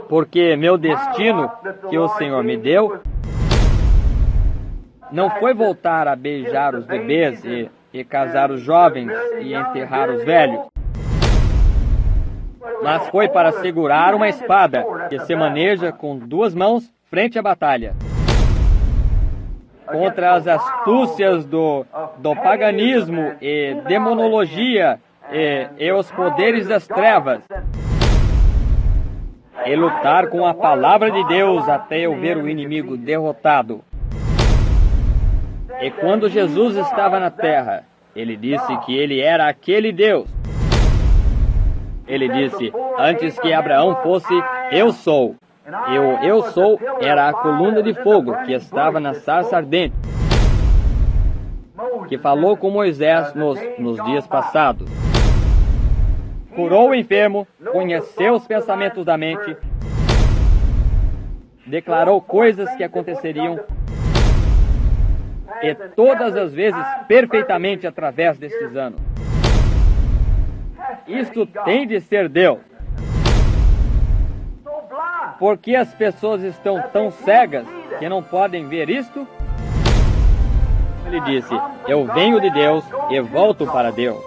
porque meu destino que o Senhor me deu não foi voltar a beijar os bebês e casar os jovens e enterrar os velhos, mas foi para segurar uma espada que se maneja com duas mãos frente à batalha, contra as astúcias do paganismo e demonologia e os poderes das trevas, e lutar com a palavra de Deus até eu ver o inimigo derrotado. E quando Jesus estava na terra, ele disse que ele era aquele Deus. Ele disse, antes que Abraão fosse, eu sou. Eu sou era a coluna de fogo que estava na sarça ardente, que falou com Moisés nos dias passados. Curou o enfermo, conheceu os pensamentos da mente, declarou coisas que aconteceriam, e todas as vezes perfeitamente através destes anos. Isto tem de ser Deus. Por que as pessoas estão tão cegas que não podem ver isto? Ele disse, eu venho de Deus e volto para Deus.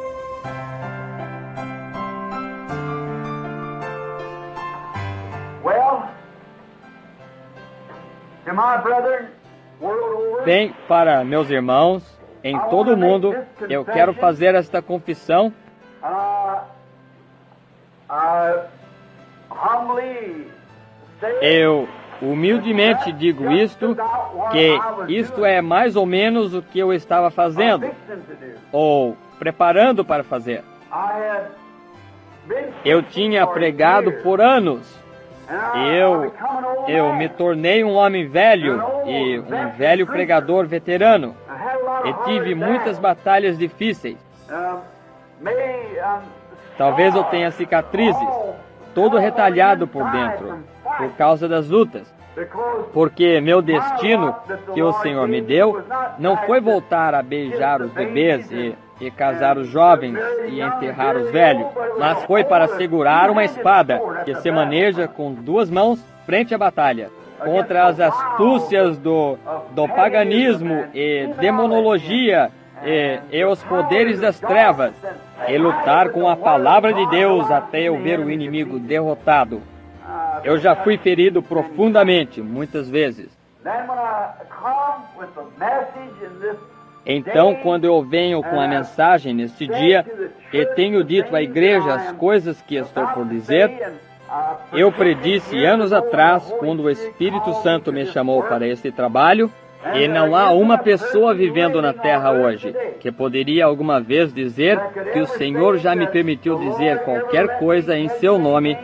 Bem, para meus irmãos, em todo o mundo, eu quero fazer esta confissão. Eu humildemente digo isto, que isto é mais ou menos o que eu estava fazendo, ou preparando para fazer. Eu tinha pregado por anos. Eu me tornei um homem velho e um velho pregador veterano, e tive muitas batalhas difíceis. Talvez eu tenha cicatrizes, todo retalhado por dentro, por causa das lutas, porque meu destino que o Senhor me deu não foi voltar a beijar os bebês e casar os jovens e enterrar os velhos, mas foi para segurar uma espada que se maneja com duas mãos frente à batalha, contra as astúcias do paganismo e demonologia e os poderes das trevas, e lutar com a palavra de Deus até eu ver o inimigo derrotado. Eu já fui ferido profundamente, muitas vezes. Então, quando eu venho com a mensagem neste dia, e tenho dito à igreja as coisas que estou por dizer, eu predisse anos atrás, quando o Espírito Santo me chamou para este trabalho, e não há uma pessoa vivendo na terra hoje que poderia alguma vez dizer que o Senhor já me permitiu dizer qualquer coisa em seu nome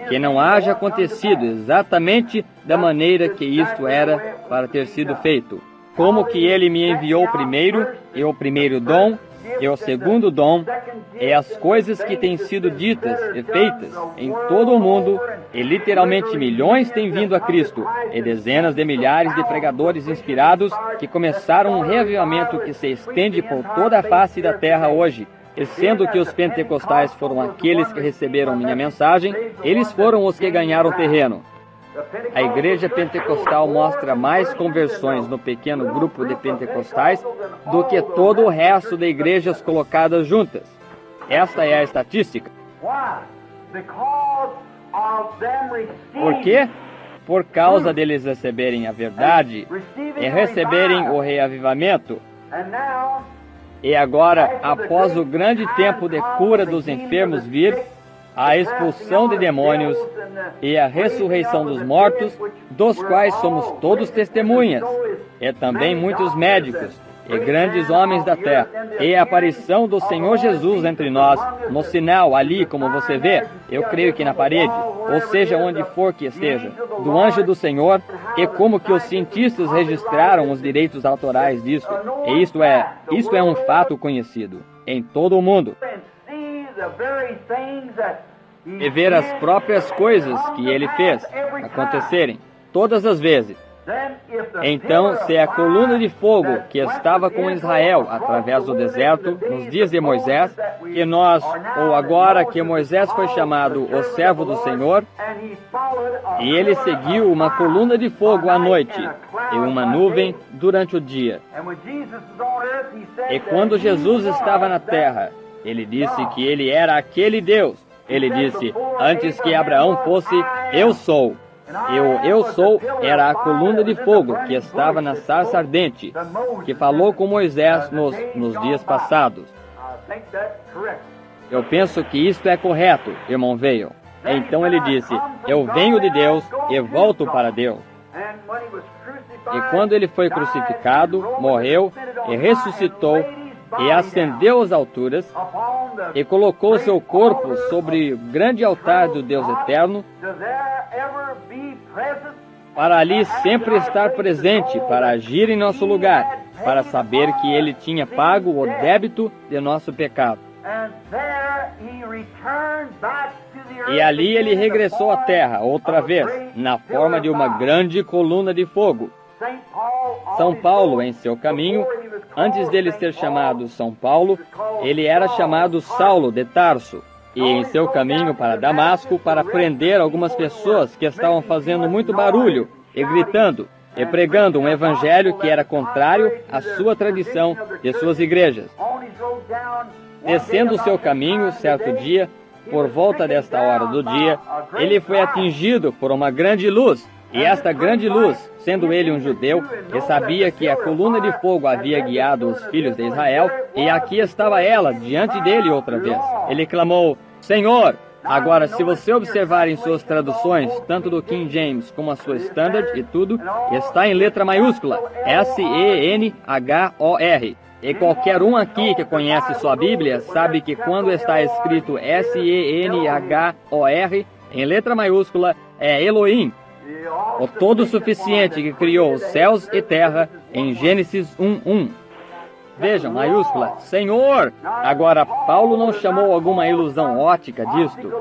que não haja acontecido exatamente da maneira que isto era para ter sido feito. Como que Ele me enviou primeiro, e o primeiro dom, e o segundo dom, e as coisas que têm sido ditas e feitas em todo o mundo, e literalmente milhões têm vindo a Cristo, e dezenas de milhares de pregadores inspirados que começaram um reavivamento que se estende por toda a face da terra hoje. E sendo que os pentecostais foram aqueles que receberam minha mensagem, eles foram os que ganharam terreno. A igreja pentecostal mostra mais conversões no pequeno grupo de pentecostais do que todo o resto de igrejas colocadas juntas. Esta é a estatística. Por quê? Por causa deles receberem a verdade e receberem o reavivamento. E agora, após o grande tempo de cura dos enfermos vir, a expulsão de demônios e a ressurreição dos mortos, dos quais somos todos testemunhas, e também muitos médicos e grandes homens da terra, e a aparição do Senhor Jesus entre nós, no sinal ali, como você vê, eu creio que na parede, ou seja, onde for que esteja, do anjo do Senhor, e como que os cientistas registraram os direitos autorais disso, e isto é um fato conhecido em todo o mundo. E ver as próprias coisas que ele fez acontecerem, todas as vezes. Então, se a coluna de fogo que estava com Israel através do deserto, nos dias de Moisés, que nós, ou agora que Moisés foi chamado o servo do Senhor, e ele seguiu uma coluna de fogo à noite e uma nuvem durante o dia. E quando Jesus estava na terra, ele disse que ele era aquele Deus. Ele disse, antes que Abraão fosse, eu sou. Eu sou era a coluna de fogo que estava na sarça ardente, que falou com Moisés nos dias passados. Eu penso que isto é correto, irmão Veio. Então ele disse, eu venho de Deus e volto para Deus. E quando ele foi crucificado, morreu e ressuscitou e ascendeu às alturas e colocou seu corpo sobre o grande altar do Deus eterno, para ali sempre estar presente, para agir em nosso lugar, para saber que ele tinha pago o débito de nosso pecado. E ali ele regressou à terra outra vez, na forma de uma grande coluna de fogo. São Paulo, em seu caminho, antes dele ser chamado São Paulo, ele era chamado Saulo de Tarso. E em seu caminho para Damasco, para prender algumas pessoas que estavam fazendo muito barulho e gritando e pregando um evangelho que era contrário à sua tradição de suas igrejas. Descendo o seu caminho, certo dia, por volta desta hora do dia, ele foi atingido por uma grande luz. E esta grande luz, sendo ele um judeu, que sabia que a coluna de fogo havia guiado os filhos de Israel, e aqui estava ela, diante dele outra vez. Ele clamou, Senhor! Agora, se você observar em suas traduções, tanto do King James como a sua Standard e tudo, está em letra maiúscula, S-E-N-H-O-R. E qualquer um aqui que conhece sua Bíblia sabe que quando está escrito S-E-N-H-O-R, em letra maiúscula, é Elohim, o todo-suficiente que criou os céus e terra, em Gênesis 1:1. Vejam, maiúscula, Senhor! Agora, Paulo não chamou alguma ilusão ótica disto.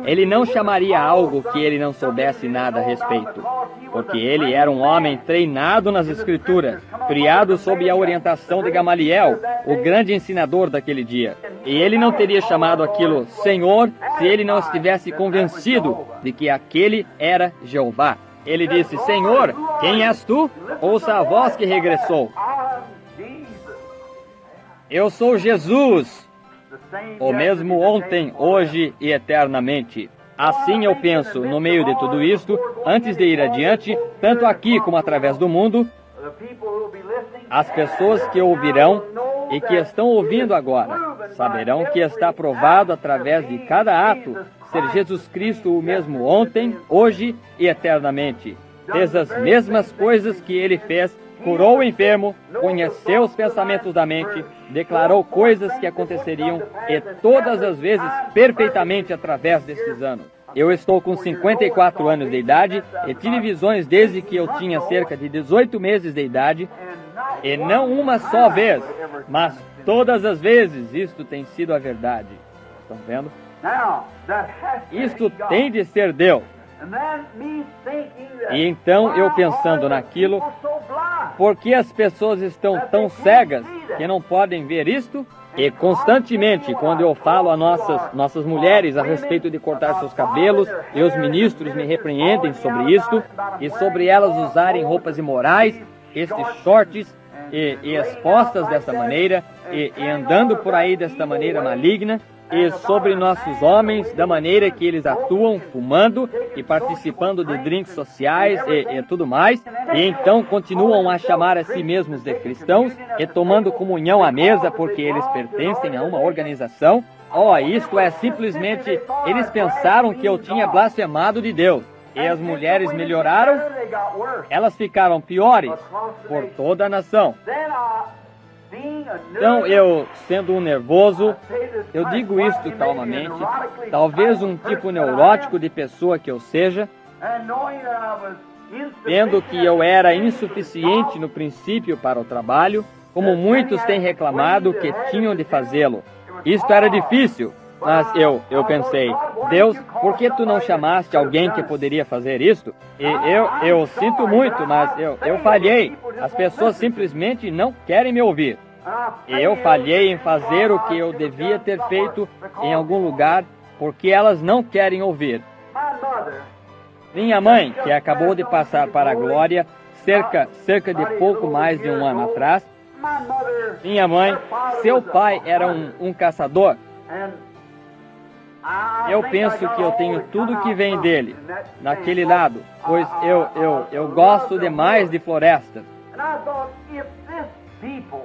Ele não chamaria algo que ele não soubesse nada a respeito, porque ele era um homem treinado nas Escrituras, criado sob a orientação de Gamaliel, o grande ensinador daquele dia. E ele não teria chamado aquilo Senhor se ele não estivesse convencido de que aquele era Jeová. Ele disse, Senhor, quem és tu? Ouça a voz que regressou. Eu sou Jesus, o mesmo ontem, hoje e eternamente. Assim eu penso, no meio de tudo isto, antes de ir adiante, tanto aqui como através do mundo, as pessoas que ouvirão e que estão ouvindo agora, saberão que está provado através de cada ato ser Jesus Cristo o mesmo ontem, hoje e eternamente. Fez as mesmas coisas que ele fez, curou o enfermo, conheceu os pensamentos da mente, declarou coisas que aconteceriam e todas as vezes perfeitamente através destes anos. Eu estou com 54 anos de idade e tive visões desde que eu tinha cerca de 18 meses de idade, e não uma só vez, mas todas as vezes isto tem sido a verdade. Estão vendo? Isto tem de ser Deus. E então eu pensando naquilo, por que as pessoas estão tão cegas que não podem ver isto? E constantemente, quando eu falo a nossas mulheres a respeito de cortar seus cabelos, e os ministros me repreendem sobre isto, e sobre elas usarem roupas imorais, estes shorts, e expostas desta maneira, e andando por aí desta maneira maligna, e sobre nossos homens, da maneira que eles atuam, fumando e participando de drinks sociais e tudo mais, e então continuam a chamar a si mesmos de cristãos e tomando comunhão à mesa porque eles pertencem a uma organização. Isto é simplesmente, eles pensaram que eu tinha blasfemado de Deus. E as mulheres melhoraram, elas ficaram piores por toda a nação. Então eu, sendo um nervoso, eu digo isto calmamente, talvez um tipo neurótico de pessoa que eu seja, vendo que eu era insuficiente no princípio para o trabalho, como muitos têm reclamado que tinham de fazê-lo. Isto era difícil, Mas eu pensei, Deus, por que tu não chamaste alguém que poderia fazer isto? E eu sinto muito, mas eu falhei. As pessoas simplesmente não querem me ouvir. E eu falhei em fazer o que eu devia ter feito em algum lugar, porque elas não querem ouvir. Minha mãe, que acabou de passar para a glória cerca de pouco mais de um ano atrás, minha mãe, seu pai era um caçador. Eu penso que eu tenho tudo que vem dele, naquele lado, pois eu gosto demais de florestas.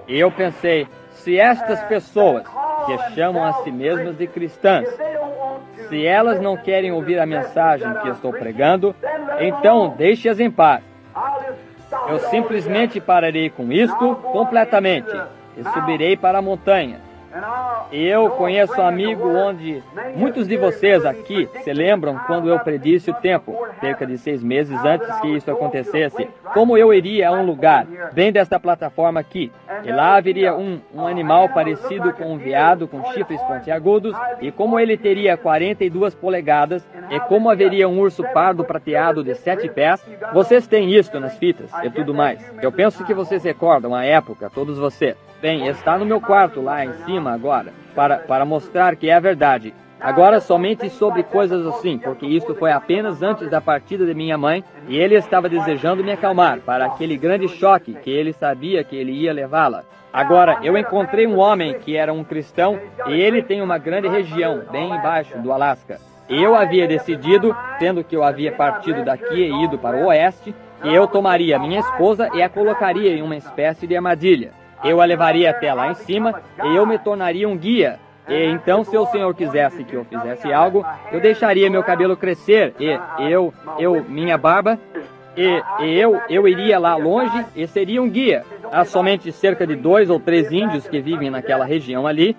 E eu pensei, se estas pessoas, que chamam a si mesmas de cristãs, se elas não querem ouvir a mensagem que estou pregando, então deixe-as em paz. Eu simplesmente pararei com isto completamente e subirei para a montanha. Eu conheço um amigo onde muitos de vocês aqui se lembram quando eu predisse o tempo, cerca de 6 meses antes que isso acontecesse, como eu iria a um lugar, bem desta plataforma aqui, e lá haveria um animal parecido com um veado com chifres pontiagudos, e como ele teria 42 polegadas, e como haveria um urso pardo prateado de 7 pés. Vocês têm isto nas fitas e tudo mais. Eu penso que vocês recordam a época, todos vocês. Bem, está no meu quarto lá em cima agora, para mostrar que é verdade. Agora somente sobre coisas assim, porque isto foi apenas antes da partida de minha mãe, e ele estava desejando me acalmar para aquele grande choque que ele sabia que ele ia levá-la. Agora, eu encontrei um homem que era um cristão, e ele tem uma grande região, bem embaixo do Alasca. Eu havia decidido, tendo que eu havia partido daqui e ido para o oeste, que eu tomaria minha esposa e a colocaria em uma espécie de armadilha. Eu a levaria até lá em cima e eu me tornaria um guia. E então, se o Senhor quisesse que eu fizesse algo, eu deixaria meu cabelo crescer e minha barba, e eu iria lá longe e seria um guia. Há somente cerca de 2 ou 3 índios que vivem naquela região ali.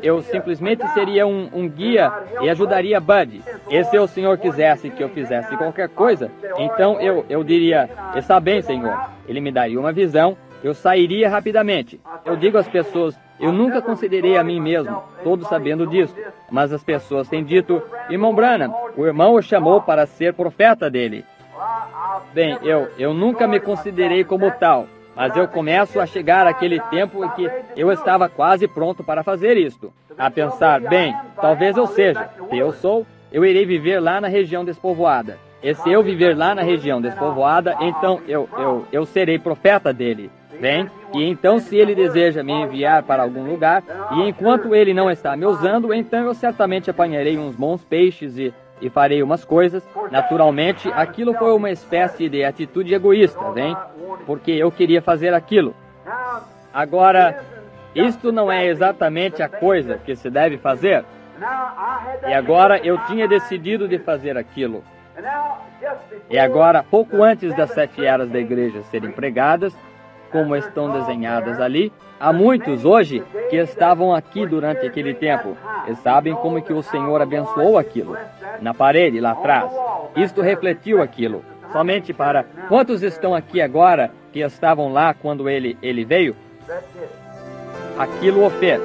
Eu simplesmente seria um guia e ajudaria Bud. E se o Senhor quisesse que eu fizesse qualquer coisa, então eu diria, está bem, Senhor. Ele me daria uma visão. Eu sairia rapidamente. Eu digo às pessoas, eu nunca considerei a mim mesmo, todos sabendo disso. Mas as pessoas têm dito, irmão Branham, o irmão o chamou para ser profeta dele. Bem, eu nunca me considerei como tal, mas eu começo a chegar àquele tempo em que eu estava quase pronto para fazer isto. A pensar, bem, talvez eu seja. Se eu sou, eu irei viver lá na região despovoada. E se eu viver lá na região despovoada, então eu serei profeta dele. Bem, e então se ele deseja me enviar para algum lugar, e enquanto ele não está me usando, então eu certamente apanharei uns bons peixes e farei umas coisas. Naturalmente, aquilo foi uma espécie de atitude egoísta, bem, porque eu queria fazer aquilo. Agora, isto não é exatamente a coisa que se deve fazer. E agora eu tinha decidido de fazer aquilo. E agora, pouco antes das 7 eras da igreja serem pregadas, como estão desenhadas ali, há muitos hoje que estavam aqui durante aquele tempo e sabem como que o Senhor abençoou aquilo. Na parede, lá atrás, isto refletiu aquilo. Somente para quantos estão aqui agora que estavam lá quando ele veio? Aquilo o fez.